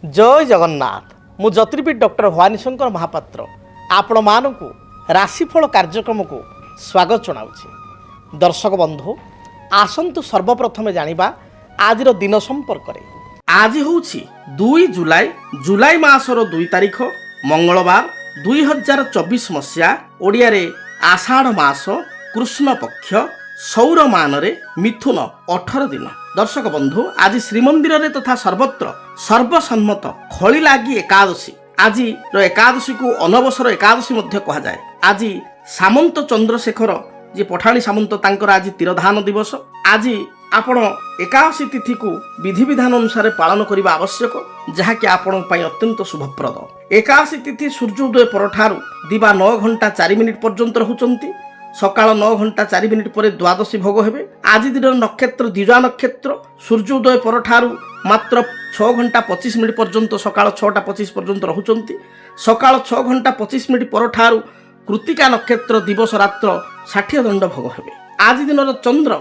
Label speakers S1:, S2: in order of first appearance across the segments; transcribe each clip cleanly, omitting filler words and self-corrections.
S1: जय जगन्नाथ मु ज्योतिर्विद डॉक्टर भवानी शंकर महापात्र आपण मानक राशिफल कार्यक्रम को स्वागत जनाऊँ। दर्शक बंधु आसतु सर्वप्रथमे जानिबा आजिर दिन संपर्क में। आज हूँ 2 जुलाई जुलाई मासर 2 तारिख मंगलवार 2024 मसीहा ओडिया रे आषाढ़ मास कृष्ण पक्ष सौर मानरे मिथुन 18 दिन। दर्शक बंधु आज श्रीमंदिर रे तथा सर्वत्र सर्वसम्मत खड़ी लागी एकादशी आज एकादशी को अनवसर एकादशी मध्य कहा जाए। आज सामंत चंद्रशेखर जे पठाणी सामंत तांकर आज तिरोधान दिवस। आज आपण एकादशी तिथि को विधि विधान अनुसार पालन करने आवश्यक जहाँकि आपण पई अत्यंत शुभप्रद। एकादशी तिथि सूर्योदय परठारु दिवा 9 घंटा 4 मिनिट पर्यंत रहुचंती। सकाळ 9 घंटा 4 मिनिट पर द्वादशी भोग हेबे। आज दिन नक्षत्र द्विजा नक्षत्र सूर्योदय परठारु मात्र 6 घंटा 25 मिनिट पर्यंत सकाळ 6टा 25 पर्यंत रहुचंती। सकाळ 6 घंटा 25 मिनिट परठारु कृतिका नक्षत्र दिवस रात्र 60 दंड भोग हेबे। आज दिन चंद्र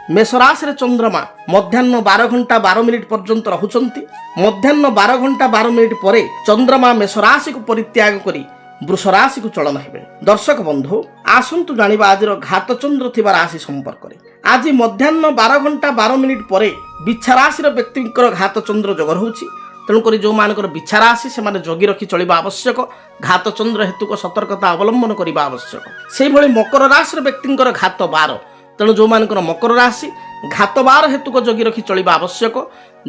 S1: मेष राशि रे चंद्रमा मध्याह्न 12 घंटा 12 मिनिट पर्यंत रहुचंती। मध्याह्न 12 घंटा 12 मिनिट परे चंद्रमा मेष राशि को परित्याग करी वृष राशि को चलन हेबे। दर्शक बंधु आसंतु जानिबा आजिर घात चंद्र थिबा राशि संपर्क में। आज मध्याह्न 12 घंटा 12 मिनिट परे बिच्छा राशि व्यक्तिंकर घात चंद्र जोग रहुछि। तेणुकर जो मानकर बिच्छा राशि से माने जगी रखी चलिबा आवश्यक। घात चंद्र हेतु को सतर्कता अवलंबन करबा आवश्यक। से भली मकर राशि व्यक्तिंकर घात 12। तेणु जो मानकर मकर राशि घात 12 हेतु को जगी रखी चलिबा आवश्यक।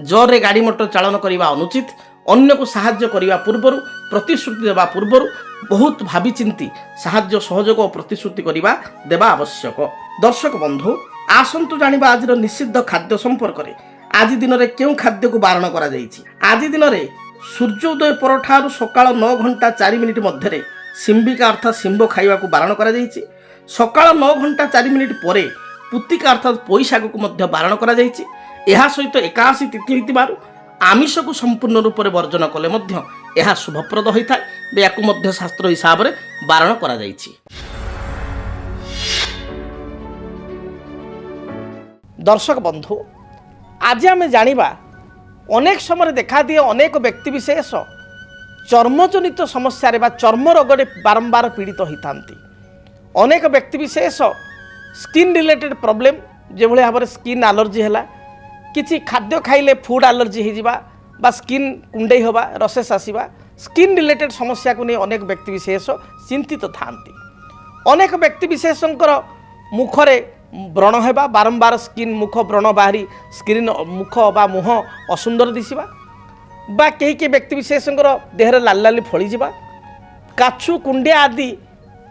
S1: जोरे गाड़ी मोटर चालन करबा अनुचित। अन्य को साहाय्य करबा पूर्वरु प्रतिश्रुति देबा पूर्वरु बहुत भावी चिंती साहाय्य सहयोग और प्रतिश्रुति करबा देबा आवश्यक। दर्शक बंधु आसंतु जानिबा आजिर निषिद्ध खाद्य संपर्क में। आज दिन में क्यों खाद्य को बारण करा जायछि। आज दिन में सूर्योदय परठारु सकाळ 9 घंटा 4 मिनिट मध्य सिंबिका अर्थात सिंब खाइबा को बारण करा जायछि। सकाळ 9 घंटा 4 मिनिट परे पुतिका अर्थात पोईशाग को मध्य बारण करा जायछि। एहा सहित एकादशी तिथि होइतिबारु आमिष को संपूर्ण रूप से वर्जन कले मध्य यह शुभप्रद होता है। या मध्य शास्त्र हिसाब से बारण करा जायछि। दर्शक बंधु आज आम जानिबा अनेक समय देखा दिए अनेक व्यक्ति विशेष चर्मजनित समस्या रे बा चर्म रोगरे बारंबार पीड़ित होता। अनेक व्यक्ति विशेष स्किन रिलेटेड प्रॉब्लम जो भाव में स्किन एलर्जी है किसी खाद्य खाइले फूड एलर्जी हो स्किन कुंडे होगा रसेस आसवा स्किन रिलेटेड समस्या को नहीं अनेक व्यक्ति विशेष चिंतित था। अनेक व्यक्ति विशेषकर मुखरे व्रण होगा बारंबार स्किन मुख व्रण बाहरी स्क्रीन मुख बा मुह असुंदर दिशा बा कई व्यक्ति विशेषकर देहरे लाल लाली फली जा काछु कुंडिया आदि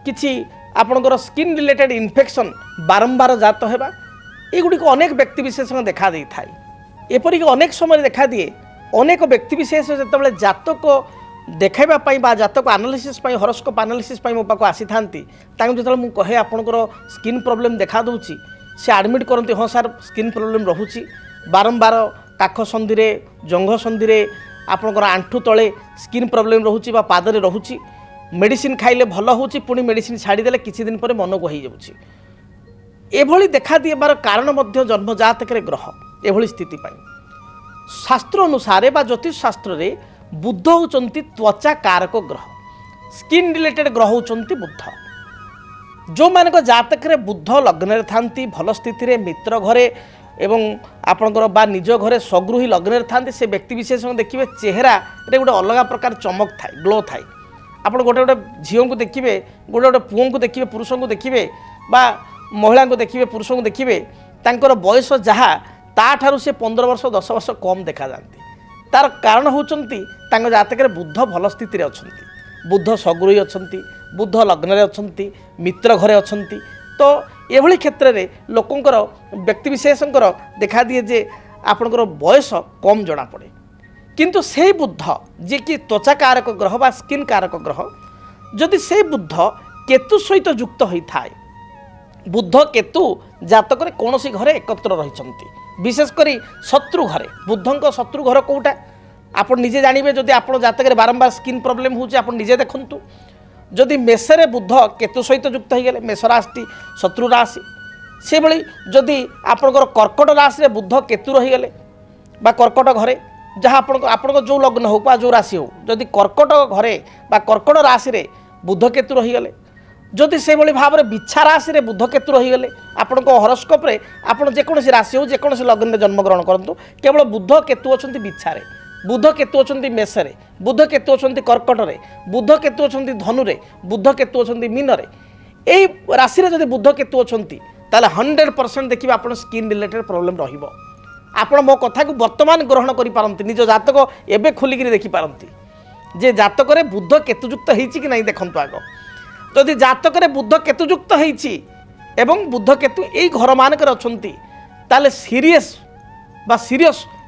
S1: किछि आपणकर स्किन रिलेटेड इन्फेक्शन बारंबार जात होगा एगुड़ी अनेक व्यक्ति विशेष देखा दे था। एपरिक अनेक समय देखा दिए अनेक व्यक्ति विशेष जो जातक देखाइबापी जातक आनालिसिस हॉरोस्कोप आनालिसिस मो पाक आसी था जो मुझे कहे आपंकर स्किन प्रॉब्लम देखा दूची से एडमिट करती हाँ सार स्किन प्रॉब्लम रोचे बारंबार काख संधि रे जंघ संधि रे आपंकर आंठू तले स्किन प्रॉब्लम रोचे पादरे रोचे मेडिसिन खाइले भल होची पुणी मेडिसिन छाड़ीदे किसी दिन पर मन को हो जाऊँगी। एभली देखा दिबार कारण मध्य जन्मजातक ग्रह एभली स्थिति शास्त्र अनुसार बा ज्योतिष शास्त्र रे बुध होचंती त्वचा कारक ग्रह स्किन रिलेटेड ग्रह होचंती बुध। जो मानक जातक रे बुध लग्न थांती भल स्थिति रे मित्र घरे एवं आपणकर बा निज घरे स्वगृही लग्न थांती से व्यक्ति विशेष देखिए चेहरा रे गोटे अलग प्रकार चमक थाए ग्लो थाए। आप गोटे गोटे झील को देखिए गोटे गोटे पुओं को देखिए पुरुष को देखिए बा महिला को देखिए पुरुष को देखिए तांकर बयस जहाँ ताठारु से 15 वर्ष 10 वर्ष कम देखा जाती। तार कारण होचंती तांग जातक रे बुध भल स्थिति रे अछंती बुध सगुरी अछंती बुध लग्न रे अछंती मित्र घरे अछंती। तो एभली क्षेत्र रे लोकंकर व्यक्ति विशेषंकर देखा दिए जे आपनकर बयस कम जना पड़े किंतु से बुध जे कि त्वचा कारक ग्रह बा स्किन कारक ग्रह जदि से बुध केतु सहित युक्त होता है बुध केतु जातक कौन सी घरे एकत्र रही विशेषकर शत्रु घरे बुधंक शत्रु घर कौटा आप निजे जानवे जदि आप जातक बारंबार स्किन प्रॉब्लम होचे आप निजे देखंतु जदि मेषरे बुध केतु सहित युक्त हो गले मेष राशि शत्रु राशि से भली जदि आपणकर कर्कट राशि बुध केतु रहीगले बा कर्कट घरे जहाँ आपण जो लग्न हो जो राशि हो जदि कर्कट घरे बा कर्कट राशि रे बुध केतु रहीगले जदि से भाई भाव में बिछा राशि रे बुध केतु रहीगले आपण हरोस्कोप रे आपण जेकोसी राशि हो जेकोसी लग्न में जन्मग्रहण करूँ केवल बुध केतु अच्छा बिछारे बुध केतु अच्छा मेषरे बुध केतु अच्छा कर्कट रे बुध केतु अच्छा धनु रे बुध केतु अच्छा मीन रे यही राशि रे जदि बुध केतु अच्छा ताले 100% देखिए आप स्किन रिलेटेड प्रोब्लेम रहिबो। आपण मो कथा को वर्तमान ग्रहण करि पारंती निज जातक एबे खोलिक देखि पारंती जे जातक रे बुध केतुयुक्त होईछि कि नहीं देखंतु आगो जदि जातक रे बुध केतुयुक्त होईछि एवं बुध केतु एई घर मानकर अछंती ताले सीरियस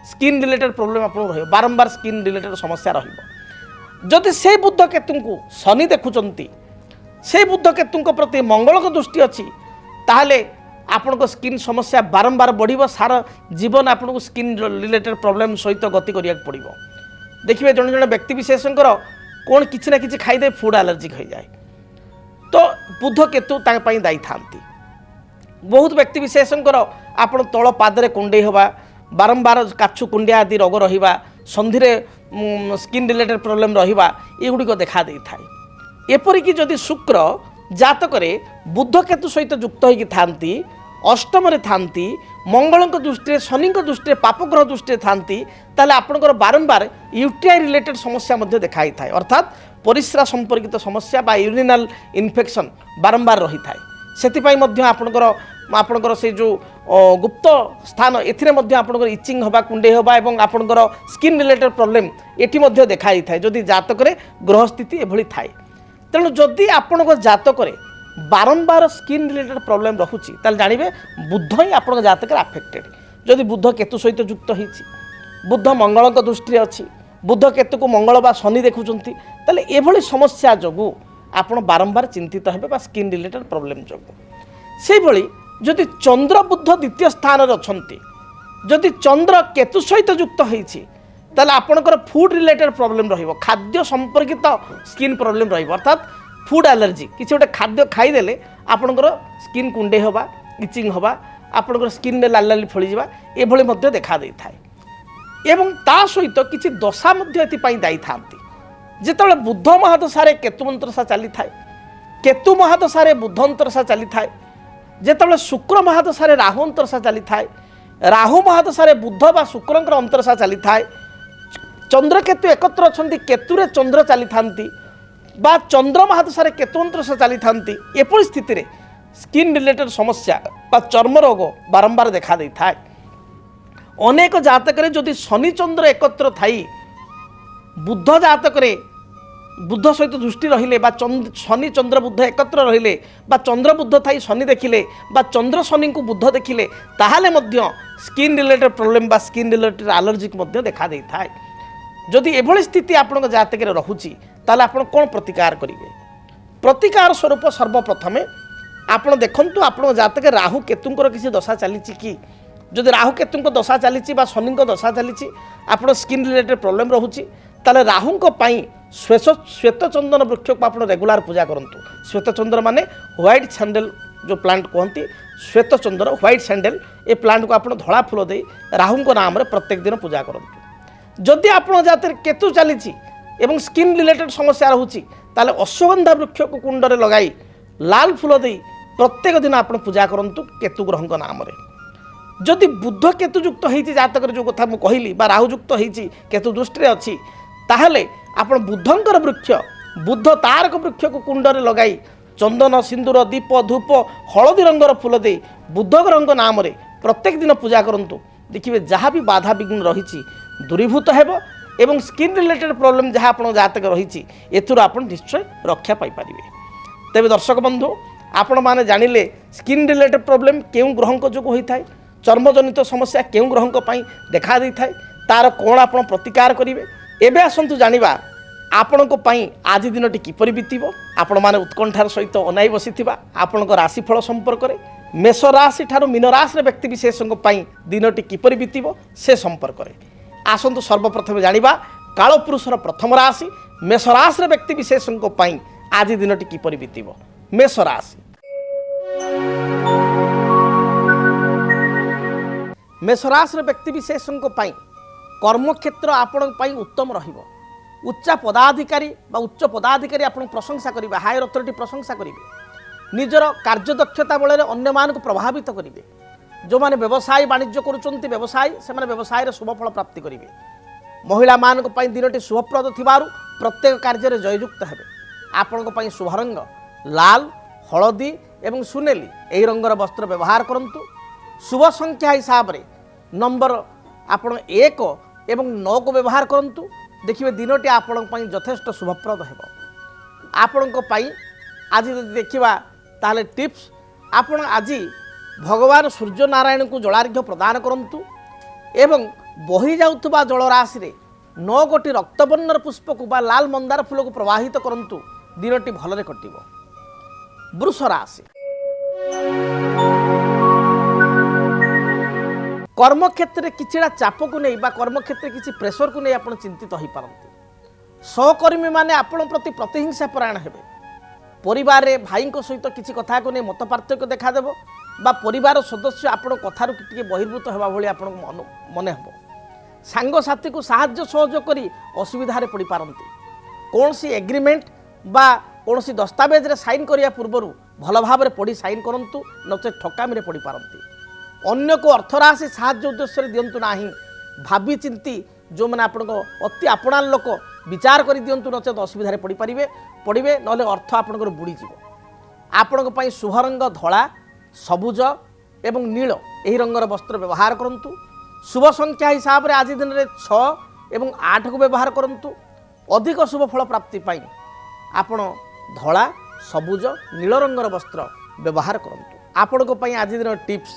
S1: स्किन रिलेटेड प्रोब्लेम आपण रहिबो बारंबार स्किन रिलेटेड समस्या रहिबो। जदि से बुध केतु को शनि देखुचंती से बुध केतु प्रति मंगल को दृष्टि अछि ताहले आपण को स्किन समस्या बारंबार बढ़िबो सारा जीवन आपण को स्किन रिलेटेड प्रॉब्लम सहित गति करिया पड़िबो। देखिए जड़े जड़े व्यक्ति विशेषकर कौन किसी ना किसी खाईदे फूड एलर्जिक हो जाए तो बुध केतु दायी था। बहुत व्यक्ति विशेषकर आपण तल पादरे कुंडे हवा बारंबार काछु कुंडिया आदि रोग रहिबा संधि स्किन रिलेटेड प्रॉब्लम रहिबा एगुड़िक देखा दे थाए। एपरिक जदि शुक्र जातक बुध केतु सहित युक्त होगी थांती अष्टम थांती मंगल दृष्टि शनि दृष्टि पापग्रह दृष्टि थांती ताले आपणकर बारंबार यूटीआई रिलेटेड समस्या मध्य देखाई थाए अर्थात परिस्रा संपर्कित समस्या बा यूरिनाल इन्फेक्शन बारंबार रही थाए। सेतिपाई मध्य आपणकर से जो गुप्त स्थान एथिरे मध्य आपणकर इचिंग हवा कुंडे हवा एवं आपणकर स्किन रिलेटेड प्रॉब्लम एठी मध्य देखाई थाए जदि जातक ग्रह स्थिति एभली थाए। तेणु जदि आपणकर जातक बारंबार स्किन रिलेटेड प्रॉब्लम रहुची ताले जानिबे बुध ही आपन जातक अफेक्टेड। जदि बुध केतु सहित युक्त होईची बुध मंगल दृष्टि अच्छी बुध केतु को मंगल बा शनि देखुचंती ताले एभली समस्या जोगु आपण बारंबार चिंतित हेबे बा स्किन रिलेटेड प्रॉब्लम जोगु। से भली जदि चंद्र बुध द्वितीय स्थान रे अछंती जदि चंद्र केतु सहित युक्त होईची ताले आपणकर फूड रिलेटेड प्रॉब्लम रहिबो खाद्य संपर्कित स्किन प्रॉब्लम रहिबो अर्थात फूड एलर्जी किसी गोटे खाद्य खाईदेले आपणकर स्किन कुंडे हवा इचिंग हवा आपणकर स्किन रे लाल लाल फଳି जिबा एभली मध्य देखा देई थाए। एवं ता सहित किछि दशा मध्य एति पई दाई थांती जेतबेले बुध महादशारे केतु मंत्रसा चली थाए केतु महादशारे बुध अंतरसा चली थाए जेतबेले शुक्र महादशारे राहु अंतरसा चली थाए राहु महादशारे बुध बा शुक्रंकर अंतरसा चली थाए चंद्र केतु एकत्र अछंती केतुरे चंद्र चली थांती बा चंद्र महादशारे केतु अंतरसा चली थांती एपरि स्थिति रे स्किन रिलेटेड समस्या बा चर्म रोग बारंबार देखा देई थाए। अनेक जातक जदि शनि चंद्र एकत्र थाई बुध जातक बुध सहित दृष्टि रहिले बा शनि चंद्र बुध एकत्र रहिले बा चंद्र बुध थाई शनि देखिले बा चंद्र शनि को बुध देखिले ताहाले मध्य स्किन रिलेटेड प्रॉब्लम बा स्किन रिलेटेड एलर्जिक मध्य देखा देई थाए। जदि एभली स्थिति आपण जातक रहुची ताले आपण कोन प्रतिकार करिवे। प्रतिकार स्वरूप सर्वप्रथमे आपण देखंतु आपण जातक राहु केतुंकर किसी दशा चलीची कि जदि राहु केतुंक दशा चलीची बा शनिंक दशा चलीची आपण स्किन रिलेटेड प्रॉब्लम रहुची ताले राहुंक पई श्वेत चंदन वृक्ष को आप रेगुलर पूजा करंतु। श्वेत चंदन माने व्हाइट सैंडल जो प्लांट कहती श्वेत चंदन व्हाइट सैंडल ए प्लांट को आप धड़ा फूल दे राहुंक नाम रे प्रत्येक दिन पूजा करंतु। जदि आपण जाते केतु चलीची एवं स्किन रिलेटेड समस्या रहुची ताले अश्वगंधा वृक्ष को कुंड रे लगाई लाल फूल दे प्रत्येक दिन आप पूजा करंतु केतु ग्रहंक नाम रे। जदि बुध केतु युक्त होईची जातक जो कथा मु कहली बा राहु युक्त होईची केतु दृष्टि रे अछि ताहले आपण बुधंकर वृक्ष बुध तारक वृक्ष को कुंड रे लगाई चंदन सिंदूर दीप धूप हलदी रंगर फूल दे बुध रंग नाम रे प्रत्येक दिन पूजा करंतु। देखिए जहाँ भी बाधा विघ्न रही दूरीभूत हेबो एवं स्किन रिलेटेड प्रॉब्लम जहाँ आप जातक रही एथुर आप निश्चय रक्षा पाई परिबे। तेबे दर्शक बंधु आपण माने जानिले स्किन रिलेटेड प्रॉब्लम केउ ग्रहंक जोग होई थाए चर्मजनित समस्या केउ ग्रहंक पई देखा दै थाए तार कोन आपण प्रतिकार करिवे। एबे आसंतु जानिबा आपणको पई आज दिनटी किपरि बीतिबो। आपण माने उत्कंठार सहित अनाई बसिथिबा आपणको राशिफल संपर्क रे मेष राशि ठारू मीन राशि व्यक्ति विशेषक पई दिनटी किपरि बीतिबो से संपर्क रे आसंतु सर्वप्रथम जानिबा कालपुरुषर प्रथम राशि मेष राशि व्यक्ति विशेषक पई आज दिनटी किपरि बीतिबो। मेष राशि मेष राशि व्यक्ति विशेषक पई কর্মক্ষেত্র আপনার উত্তম রহিব। উচ্চ পদাধিকারী বা উচ্চ পদাধিকারী আপনার প্রশংসা করবে, হায়ার অথরিটি প্রশংসা করবে। নিজের কার্যদক্ষতা বଳରେ ଅନ୍ୟମାନଙ୍କୁ প্রভাবিত করবে। যে ব্যবসায় বাণিজ্য করছেন ব্যবসায়ী সে ব্যবসায়ের শুভফল প্রাপ্তি করবে। মহিলা মান দিনটি শুভপ্রদ থাকার প্রত্যেক কার্যের জয়যুক্ত হবে। আপনার শুভরঙ্গ লাল, হলদী এবং সুনেলি এই রঙর বস্ত্র ব্যবহার করন্তু। শুভ সংখ্যা হিসাবে নম্বর আপনার 1 এবং 9 को ব্যবহার করন্তু। দেখবে দিনটি আপনার যথেষ্ট শুভপ্রদ ହେବ। আপনার আজ যদি দেখা তাহলে টিপস, আপনার আজ ভগবান সূর্যনারায়ণ को জলার্ঘ্য প্রদান করন্তু এবং বহি যাউথিবা জলরাশি 9 ଗୋଟି রক্তবর্ণর পুষ্পক বা লাল মন্দার ফুলক প্রবাহিত করন্তু। দিনটি ভালরে কটিব। বৃষ রাশি, কর্মক্ষেত্রে কিছুটা চাপকু নেই বা কর্মক্ষেত্রে কিছু প্রেসরকু নেই আপনার চিন্তিত হয়ে পারନ୍ତି। সহকর্মী মানে আপনার প্রতি প্রতিহিংসা পরায়ণ হবে। পরিবারে ভাইঙ্ক সহিত কিছু কথাকে নিয়ে মত পার্থক্য দেখাদেব বা পরিবার সদস্য আপনার কথার টিকে বহির্ভূত হওয়া ভাবে আপনার মনে হব। সাংগসাথী সাহায্য সহযোগ করে অসুবিধার পড়ি পারନ୍ତି। কৌশি এগ্রিমেন্ট বা কৌশি দস্তাবেজরে সাইন করা পূর্বর ভাল ভাবে পড়ি সাইন করন্তু, নচে ঠকামিরে পড়ি পারନ୍ତି। অন্যকে অর্থরাশি সাহায্য উদ্দেশ্যে দিয়ন্তু ନାହିଁ। ভাবি চিন্তি যে আপনার অতি আপনার লোক বিচার করে দিয়ন্তু, নচেত অসুবিধার পড়বে নহলে অর্থ আপনার বুড়িযোগ। আপনার শুভরঙ্গ ধলা, সবুজ এবং নীল এই রঙর বস্ত্র ব্যবহার করন্তু। শুভ সংখ্যা হিসাবে আজ দিনের 6 এবং 8 को ব্যবহার করন্তু। অধিক শুভ ফল প্রাপ্তি পাই আপন ধলা, সবুজ, নীল রঙর বস্ত্র ব্যবহার করন্তু। আপনার আজ দিনের টিপস,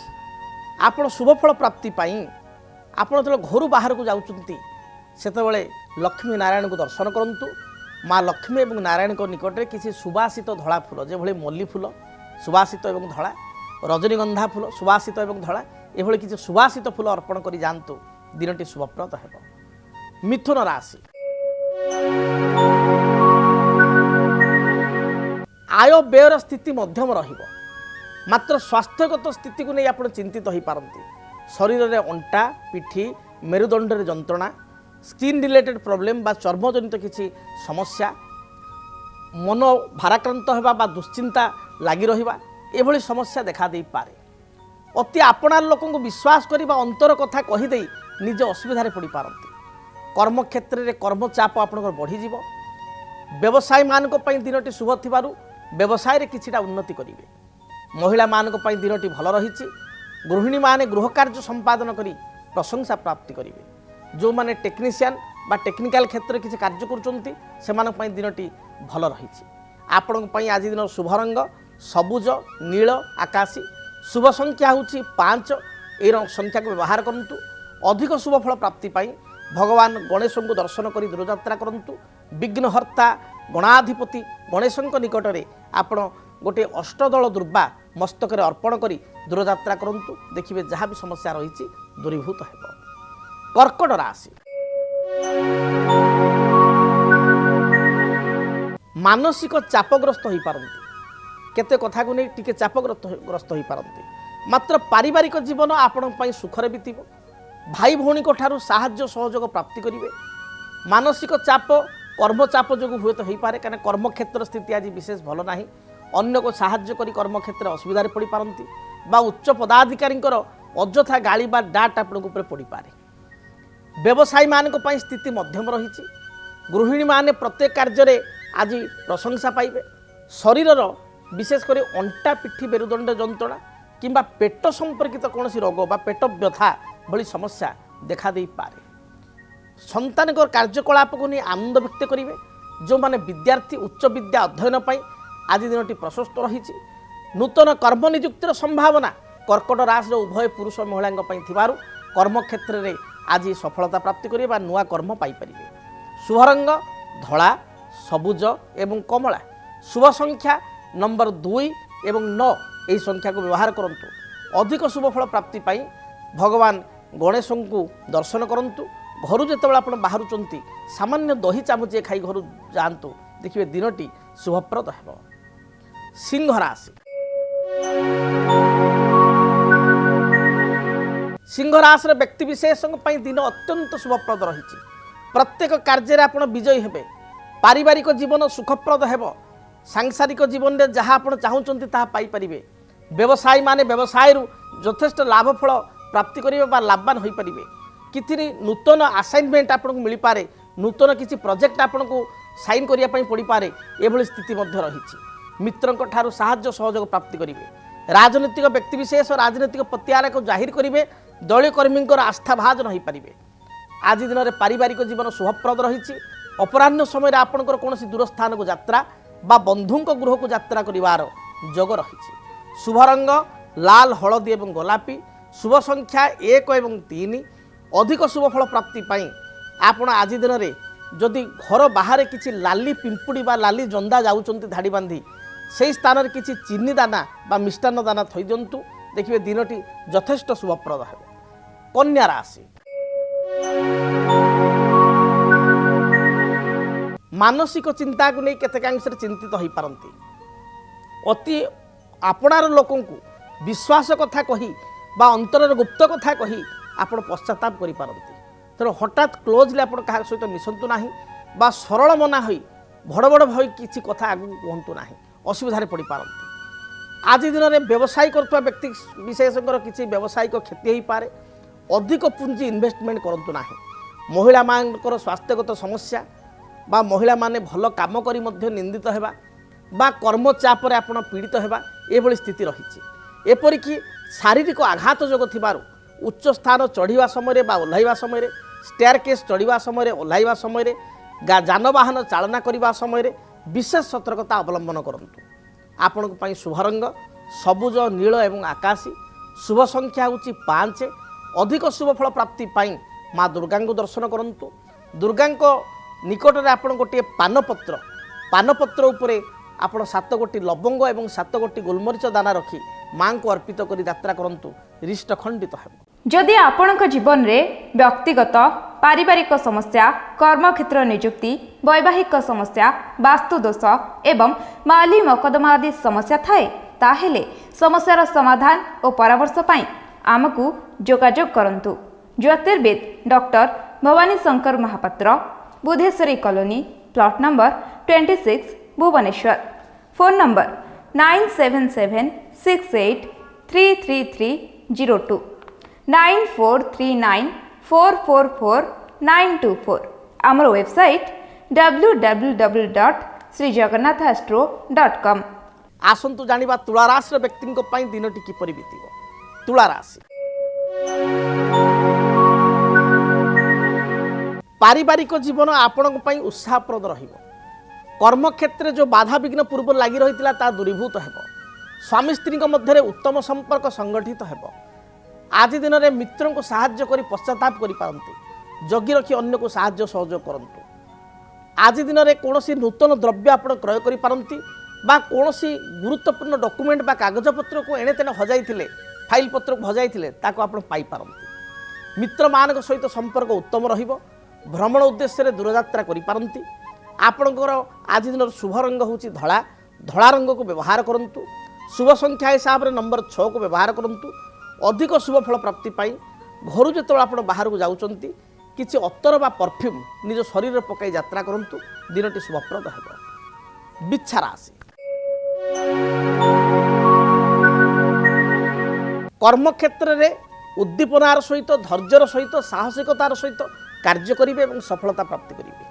S1: আপন শুভফল প্রাপ্তি পাই আপনার যেত ঘর বাহারକୁ যাচ্ছেন সেতবে লক্ষ্মী নারায়ণকে দর্শন করন্তু। মা লক্ষ্মী এবং নারায়ণଙ୍କ নিকটরে কিছু সুবাসিত ধলা ফুল, যেভাবে মল্লী ফুল সুবাসিত এবং ধলা, রজনীগন্ধা ফুল সুবাসিত এবং ধলা, এভাবে কিছু সুবাসিত ফুল অর্পণ করে যাতে দিনটি শুভপ্রদ ହେବ। মিথুন রাশি, আয় ব্যয়ের স্থিতি মধ্যম রহিব। মাত্র স্বাস্থ্যগত স্থিতিকে নিয়ে আপনার চিন্তিত হয়ে পারନ୍ତି। শরীরের অন্টা, পিঠি, মেরুদণ্ডের যন্ত্রণা, স্কিন রিলেটেড প্রোবলেম বা চর্মজনিত কিছু সমস্যা, মন ভারাক্রান্ত হওয়া বা দুশ্চিন্তা লাগি রহিবা এভাবে সমস্যা দেখা দেই পারে। অতি আপনার লোক বিশ্বাস করে বা অন্তর কথা কহিদেই নিজ অসুবিধার পড়ি পারନ୍ତି। কর্মক্ষেত্রে কর্মচাপ আপনার বড়িযোগ। ব্যবসায়ী মানক দিনটি শুভ থাকার ব্যবসায় কিছুটা উন্নতি করবে। মহিলা মানক দিনটি ভাল রয়েছে। গৃহিণী মানে গৃহ কার্য সম্পাদন করে প্রশংসা প্রাপ্তি করবে। যে টেকনিশিয়ান বা টেকনিকাল ক্ষেত্রে কিছু কার্য করছেন সে দিনটি ভাল রয়েছে। আপনার আজ দিন শুভরঙ্গ সবুজ, নীল, আকাশী। শুভ সংখ্যা হচ্ছে 5 এই সংখ্যা ব্যবহার করন্তু। অধিক শুভফল প্রাপ্তি পাই ভগবান গণেশଙ୍କୁ দর্শন করে দূরযাত্রা করন্তু। বিঘ্নহর্তা গণাধিপতি গণেশଙ୍କ নিকটরে ଆପଣ গোটে অষ্টদল দুর্বা মস্তকরে অর্পণ করে দূরযাত্রা করন্তু। দেখবে যা বি সমস্যা রয়েছে দূরীভূত ହେବ। কর্কট রাশি, মানসিক চাপগ্রস্ত হয়ে পারନ୍ତି। কেতে কথা নেই টিকে চাপগ্রস্ত হয়ে পারନ୍ତି। মাত্র পারিবারিক জীবন আপনার সুখরে বিতিব। ভাই ভৌণী ঠার সাহায্য সহযোগ প্রাপ্তি করবে। মানসিক চাপ কর্মচাপ যোগ হুয়েত হয়ে পড়ে, কারণ কর্মক্ষেত্র স্থিতি আজ বিশেষ ভালো না। অন্যকে সাহায্য করে কর্মক্ষেত্রে অসুবিধার পড়ি পারନ୍ତି বা উচ্চ পদাধিকারীঙ্কর অযথা গাড়ি বা ডাট আপনার উপরে পড়ি পারে। ব্যবসায়ী মানক স্থিতি মধ্যম রয়েছে। গৃহিণী মানে প্রত্যেক কার্যরে আজ প্রশংসা পাইবে। শরীরর বিশেষ করে অন্টা, পিঠি, মেরুদণ্ড যন্ত্রণা কিংবা পেট সম্পর্কিত কৌশি রোগ বা পেট ব্যথা ভଳି সমস্যা দেখা দেই পারে। সন্তানଙ୍କର କାର୍ଯ୍ୟକଳାପକୁ ନେଇ ଆନନ୍ଦ ବ୍ୟକ୍ତ କରିବେ। ଯେଉଁମାନେ ବିଦ୍ୟାର୍ଥୀ ଉଚ୍ଚ ବିଦ୍ୟା ଅଧ୍ୟୟନ ପାଇଁ ଆଜି ଦିନଟି ପ୍ରଶସ୍ତ ରହିଛି। ନୂତନ କର୍ମ ନିଯୁକ୍ତିର ସମ୍ଭାବନା କର୍କଟ ରାଶିର ଉଭୟ ପୁରୁଷ ମହିଳାଙ୍କ ପାଇଁ ଥିବାରୁ କର୍ମକ୍ଷେତ୍ରରେ ଆଜି ସଫଳତା ପ୍ରାପ୍ତି କରିବେ ବା ନୂଆ କର୍ମ ପାଇପାରିବେ। ଶୁଭରଙ୍ଗ ଧଳା, ସବୁଜ ଏବଂ କମଳା। ଶୁଭ ସଂଖ୍ୟା ନମ୍ବର 2 ଏବଂ 9 ଏହି ସଂଖ୍ୟାକୁ ବ୍ୟବହାର କରନ୍ତୁ। ଅଧିକ ଶୁଭଫଳ ପ୍ରାପ୍ତି ପାଇଁ ଭଗବାନ ଗଣେଶଙ୍କୁ ଦର୍ଶନ କରନ୍ତୁ। ଘରୁ ଯେତେବେଳେ ଆପଣ ବାହାରୁଛନ୍ତି ସାମାନ୍ୟ ଦହି ଚାମଚେ ଖାଇ ଘରୁ ଯାଆନ୍ତୁ, ଦେଖିବେ ଦିନଟି ଶୁଭପ୍ରଦ ହେବ। ସିଂହ ରାଶି, सिंह राशि व्यक्तिशेष दिन अत्यंत शुभप्रद रही। प्रत्येक कार्य आप विजयी हेबे। पारिवारिक जीवन सुखप्रद हेब। सांसारिक जीवन में जहाँ आप चाहते पाइपर। व्यवसायी माने व्यवसाय यथेष्ट लाभफल प्राप्ति करेंगे बा लाभवान हो पारे। किसी नूतन असाइनमेंट आपको मिल पारे। नूतन किसी प्रोजेक्ट आपको साइन करने पड़ पारे। एभली स्थिति रही। मित्रों ठारू साहाय्य सहयोग प्राप्ति करेंगे। राजनीतिक व्यक्तिशेष राजनीतिक प्रत्याहार को जाहिर करेंगे। दलीय कर्मी आस्था भाजन हो पारे। आज दिन में पारिवारिक जीवन शुभप्रद रही। अपराह्न समय आपंकर कौन दूर स्थान को यात्रा बा बंधु गृह को यात्रा कर जोग रही। शुभ रंग लाल हलदी और गोलापी। शुभ संख्या 1 और 3। अधिक शुभफल प्राप्ति आपण आज दिन में जदि घर बाहर किसी लाली पिंपुड़ी बा लाली जंदा जाऊँच धाड़ी बांधी से स्थान में किसी चीनी दाना बा मिष्टान्न दाना थई दिंतु। देखिए दिनटी यथेष्ट शुभप्रद है। कन्या राशि मानसिक चिंता को नहीं केतेकांश चिंतित हो पारती। अति आपणार लोक विश्वास कथा कही बा अंतर गुप्त कथा कही आपण पश्चाताप करि पारती। तेणु हठात क्लोजली आप सहित मिशंतु ना बा सरल मना हो भड़ भड़ भई किसी कथा आगू कहतु ना असुविधा पड़ पारती। आज दिन में व्यवसाय करथुवा व्यक्ति विशेषकर किसी व्यावसायिक क्षति हो पारे। अधिक पुंजी इन्वेस्टमेंट करंतु ना। महिला मानकर स्वास्थ्यगत समस्या बा महिला माने भल काम करी मध्य निंदित हेबा बा कर्म चापर आपण पीड़ित हेबा एभली स्थिति रही। एपरिक शारीरिक आघात जोग थिबारु उच्च स्थान चढ़ा समय बा ओह्लैवा समय स्टेयरकेस चढ़ा समय ओह्लैवा समय जानवाहन चालना करने समय विशेष सतर्कता अवलंबन करंतु। आपण शुभ रंग सबुज नील एवं आकाशी। शुभ संख्या होची 5। अधिक शुभफल प्राप्ति माँ दुर्गा को दर्शन करंतु। दुर्गा निकट में आप गोटे पानपत्र उपरे आपण 7 गोटी लवंग और 7 गोटी गोलमरीच दाना रखी माँ को अर्पित कर यात्रा करंतु। रिष्ट खंडित है।
S2: जदि आपणक जीवन में व्यक्तिगत पारिवारिक समस्या कर्मक्षेत्र नियुक्ति वैवाहिक समस्या वास्तुदोष एवं माली मकदमा आदि समस्या थाए ताहेले समस्यार समाधान और परामर्श पाई आमको जोगाजोग करंतु। ज्योतिर्विद doctor Bhabani Shankar Mahapatra Budheswari colony plot number 26 Bhubaneswar. Phone number 9776833302 9439444924। आमर वेबसाइट www.srijagannathastro.com।
S1: आसंतु जानिबा तुला राशि व्यक्ति दिनटी किपरि बीतिब। तुला राशि पारिवारिक जीवन आपण उत्साहप्रद रहिब। कर्मक्षेत्र जो बाधा विघ्न पूर्व लगी रही ता दूरीभूत हेब। स्वामी स्त्री मध्य उत्तम संपर्क संगठित हेब। आज दिन में मित्रों को साहाय्य करी पश्चाताप करि पारंती। जगी रखी अन्य को साहाय्य सहयोग करंतु। आज दिन में कौन नूतन द्रव्य आप क्रय करि पारंती बा कौन गुरुत्वपूर्ण डॉक्यूमेंट बा कागजपत्र को एणे तेने हजाइथिले फाइल पत्र को हजाइथिले ताको आपण पाई पारंती। मित्र मान सहित संपर्क उत्तम रहिबो। भ्रमण उद्देश्य दूरयात्रा करि पारंती। आपणकर आज दिन शुभ रंग होची धला। धला रंग को व्यवहार करंतु। शुभ संख्या हिसाब से नंबर 6 को व्यवहार करंतु। अधिक शुभफल प्राप्ति पाई घर जो आप बाहर को जाउचंती किसी अत्तर बा परफ्यूम निज शरीर में पकाई यात्रा करंतु। दिनटी शुभप्रद हेब। बिच्छा राशि कर्मक्षेत्र में उद्दीपनार सहित धैर्यर सहित साहसिकतार सहित कार्य करेंगे और सफलता प्राप्ति करेंगे।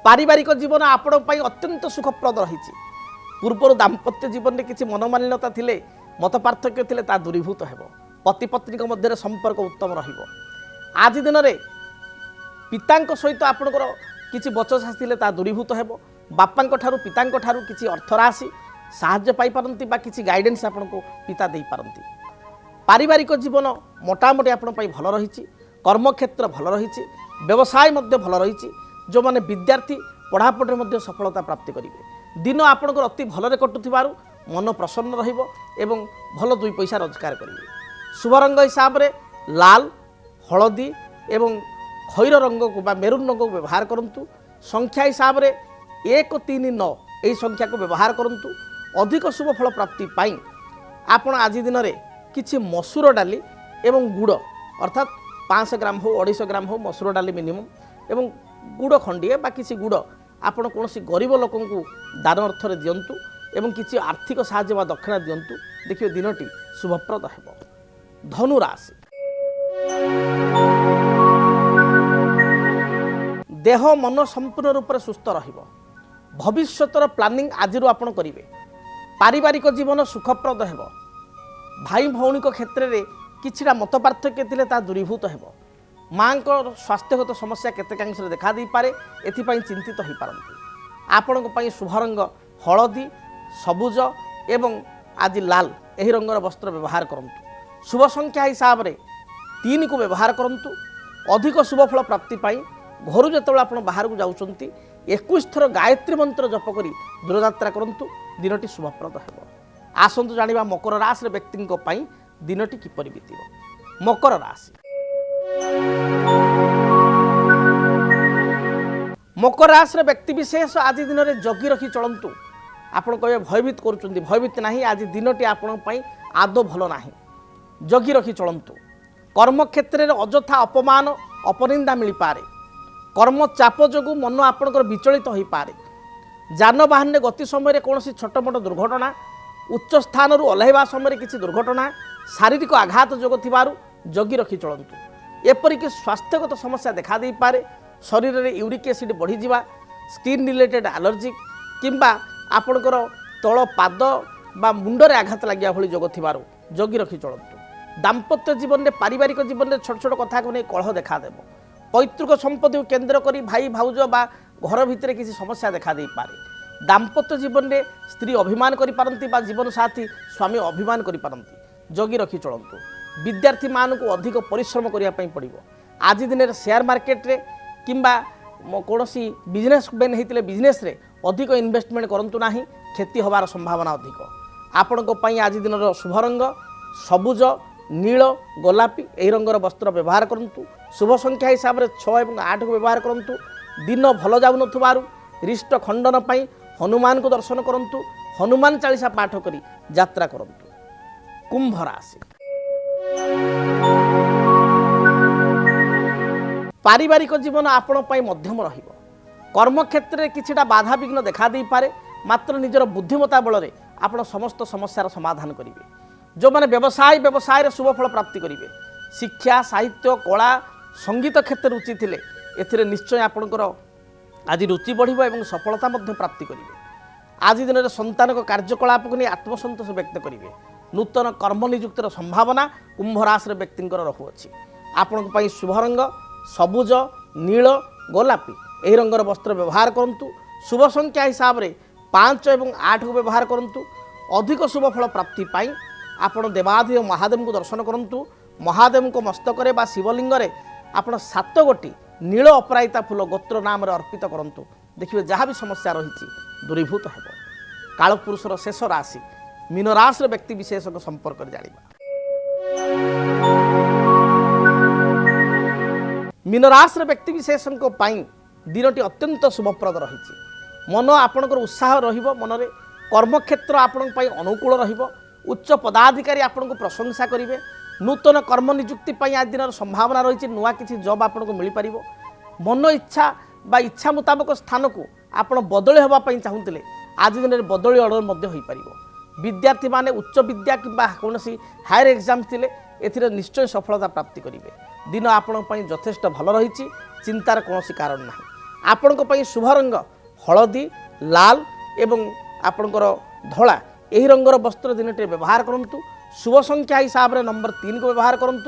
S1: पारिवारिक जीवन आपण अत्यंत सुखप्रद रही। पूर्वर दाम्पत्य जीवन में किसी मनमालिन्यता थिले मत पार्थक्य थिले ता दूरीभूत हेब। पति पत्नी मध्य संपर्क उत्तम रहिब। आज दिन में पिता सहित आपणकर किसी बचसा थिले ता दूरीभूत हेब। बापा पिता किसी अर्थ राशि साहाय्य पाई पारंती बा किसी गाइडेंस आपण को पिता दे पारंती। पारिवारिक जीवन मोटामोटी आपण भल रही। कर्मक्षेत्र भल रही। व्यवसाय मध्य भल रही। जो माने विद्यार्थी पढ़ापढ़ी मध्य सफलता प्राप्ति करेंगे। दिन आपणकर अति भलरे कटुथिबारु मन प्रसन्न रहिबो एवं भल 2 पैसा रोजगार करेंगे। शुभ रंग हिसाब से लाल हलदी एवं खैर रंग को बा मेरून रंग को व्यवहार करंतु। संख्या हिसाब से 139 यही संख्या को व्यवहार करंतु। अधिक शुभ फल प्राप्ति पाई आपण आज दिन में किछि मसूर डाली एवं गुड़ अर्थात 500 ग्राम हो 250 ग्राम हो मसूर डाली मिनिमम एवं गुड़ खंडिए बा किसी गुड़ आपण कौन गरीब लोक दान अर्थ दिंतु एवं किसी आर्थिक साहाय्य बा दक्षिणा दिंतु देखिए दिनटी शुभप्रद है। धनु राशि देह मन संपूर्ण रूप से सुस्थ रहिबो। भविष्यतर प्लानिंग आज आपण करेंगे। पारिवारिक जीवन सुखप्रद हेब। भाई भौणी क्षेत्र में किछिटा मत पार्थक्य थिले ता दूरीभूत हेब। माँ को स्वास्थ्यगत समस्या केतेकांश देखा दे पारे एथिपाई चिंतित हो पारती। आपण शुभ रंग हलदी सबुज एवं आज लाल यही रंगर वस्त्र व्यवहार करूँ। शुभ संख्या हिसाब से 3 को व्यवहार करूँ। अधिक शुभ फल प्राप्ति पाई घर जो आप बाहर को जाऊँच 21 थर गायत्री मंत्र जप करी दूरयात्रा करूँ। दिनटी शुभप्रद हेब। आसतु जानिबा मकर राशि व्यक्ति दिनटी किपरि बीतिब। मकर राशि मकर राशि व्यक्ति विशेष आज दिन में जगी रखी चलतु। आपण कहे भयभीत करुँच भयभीत नहीं आज दिनटी आपण आदौ भल नहीं। जगी रखी चलतु। कर्म क्षेत्र में अजथा अपमान अपनिंदा मिल पारे। कर्म चाप जो मन आपणकर विचलित हो पारे। जानवाहन गति समय कौन छोट मोट दुर्घटना उच्च स्थान ओह्लैवा समय किसी दुर्घटना शारीरिक आघात जोग थिबारु जगी रखी चलतु। एपरिक स्वास्थ्यगत समस्या देखा दे पारे। शरीर में यूरिक एसिड बढ़ी जावा स्किन रिलेटेड एलर्जी किंबा आपणकर तल पाद बा मुंडरे आघात लगिया भली जोग थिबारु जगी रखी चलतु। दाम्पत्य जीवन में पारिवारिक जीवन में छोट छोट कथा को नहीं कलह देखा देव। पैतृक संपत्ति केन्द्र करी भाई भाउज बा घर भितर किसी समस्या देखा दे पारे। दाम्पत्य जीवन में स्त्री अभिमान करि पारंती बा जीवन साथी स्वामी अभिमान करि पारंती जगी रखी चलतु। विद्यार्थी मान को अधिक परिश्रम करिया पई पड़िबो। आज दिन में शेयर मार्केट रे किंबा कौन बिजनेस मैन होते बिजनेस रे अधिक इन्वेस्टमेंट करंतु नाही क्षति होबार संभावना अधिक। आपण आज दिन शुभ रंग सबुज नील गोलापी यही रंगर वस्त्र व्यवहार करूँ। शुभ संख्या हिसाब से 6 और 8 को व्यवहार करूँ। दिन भल जाऊन रिष्ट खंडन पाई हनुमान को दर्शन करूँ। हनुमान चालीसा पाठ करी यात्रा करूँ। कुंभ राशि पारिवारिक जीवन आपण मध्यम रहिबो। कर्म क्षेत्र में किछिटा बाधा विघ्न देखा दे पारे मात्र निजर बुद्धिमता बल में आपण समस्त समस्यार समाधान करेंगे। जो मैंने व्यवसाय शुभ फल प्राप्ति करेंगे। शिक्षा साहित्य कला संगीत क्षेत्र रुचि थिले एथिरे निश्चय आपणकर आज रुचि बढ़िबो एवं सफलता मध्य प्राप्ति करेंगे। आज दिन में संतान कार्यकलाप को नहीं आत्मसंतोष व्यक्त करेंगे। नूतन कर्म नियुक्तिर संभावना कुंभ राशि व्यक्ति रहुअछि। आपण शुभ रंग सबुज नील गोलापी यही रंगर वस्त्र व्यवहार करूँ। शुभ संख्या हिसाब से 5 और 8 को व्यवहार करूँ। अधिक शुभ फल प्राप्ति पाई आपण देवाधिदेव महादेव को दर्शन करूँ। महादेव को मस्तक बा शिवलिंग आपण 7 गोटी नील अपराजिता फूल गोत्र नाम अर्पित करूँ। देखिए जहाँ भी समस्या रही दूरीभूत हो। कालपुरुषर शेष राशि मीन राशि व्यक्ति विशेष संपर्क जाना। मीन राशि व्यक्ति विशेष दिनटी अत्यंत शुभप्रद रही। मन आपणकर उत्साह रहिबो। मनरे कर्मक्षेत्र आपण अनुकूल रहिबो। उच्च पदाधिकारी आपण को प्रशंसा करेंगे। नूतन कर्म नियुक्ति आज दिन संभावना रही। नुआ किसी जॉब आपन को मिल पारिबो। मन इच्छा बा इच्छा मुताबक स्थान को आपण बदली होगापी चाहूले आज दिन में बदली ऑर्डर मध्य हो पारिबो। विद्यार्थी माने उच्च विद्या किंबा कौनसी हायर एग्जाम थिले एथिरे निश्चय सफलता प्राप्ति करेंगे। दिन आपण यथेष्ट भल रही। चिंतार कौन कारण ना। आपण शुभ रंग हलदी लाल एवं आपणकर धला यही रंगर वस्त्र दिनटे व्यवहार करूँ। शुभ संख्या हिसाब से नंबर 3 को व्यवहार करूँ।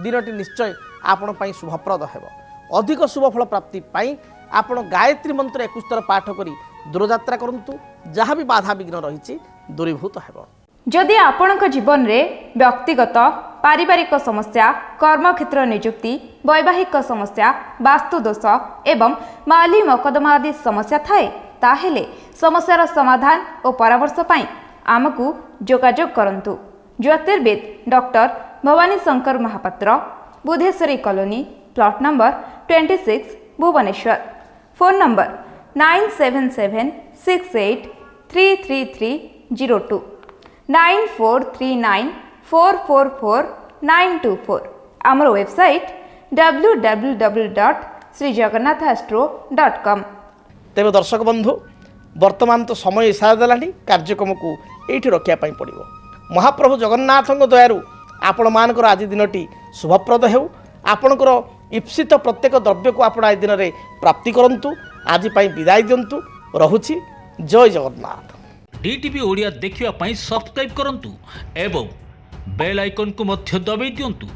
S1: दिनटी निश्चय आपण शुभप्रद हेब। अधिक शुभ फल प्राप्ति पाई आपण गायत्री मंत्र 21 थर पाठ करी दूरयात्रा करूँ। जहाँ भी बाधा विघ्न रही दूरीभूत हेब।
S2: जदि आपणक जीवन रे व्यक्तिगत पारिवारिक समस्या कर्मक्षेत्र नियुक्ति वैवाहिक समस्या वास्तुदोष एवं माली मकदमा आदि समस्या थाए ताहेले समस्यार समाधान और परामर्श पाई आमकु जोगाजोग करंतु। ज्योतिर्विद doctor Bhabani Shankar Mahapatra Budheswari colony plot number 26 Bhubaneswar. Phone number 9776833302 9439444924। ଆମର ୱେବସାଇଟ୍ www.srijagannathastro.com।
S1: ତେବେ ଦର୍ଶକ ବନ୍ଧୁ, ବର୍ତ୍ତମାନ ତ ସମୟ ଇସାରା ଦେଲାଣି, କାର୍ଯ୍ୟକ୍ରମକୁ ଏଇଠି ରଖିବା ପାଇଁ ପଡ଼ିବ। ମହାପ୍ରଭୁ ଜଗନ୍ନାଥଙ୍କ ଦୟାରୁ ଆପଣମାନଙ୍କର ଆଜି ଦିନଟି ଶୁଭପ୍ରଦ ହେଉ। ଆପଣଙ୍କର ଇପ୍ସିତ ପ୍ରତ୍ୟେକ ଦ୍ରବ୍ୟକୁ ଆପଣ ଆଜି ଦିନରେ ପ୍ରାପ୍ତି କରନ୍ତୁ। ଆଜି ପାଇଁ ବିଦାୟ ଦିଅନ୍ତୁ। ରହୁଛି। ଜୟ ଜଗନ୍ନାଥ।
S3: DTV ଓଡ଼ିଆ ଦେଖିବା ପାଇଁ ସବସ୍କ୍ରାଇବ୍ କରନ୍ତୁ ଏବଂ ବେଲ୍ ଆଇକନ୍କୁ ମଧ୍ୟ ଦବାଇ ଦିଅନ୍ତୁ।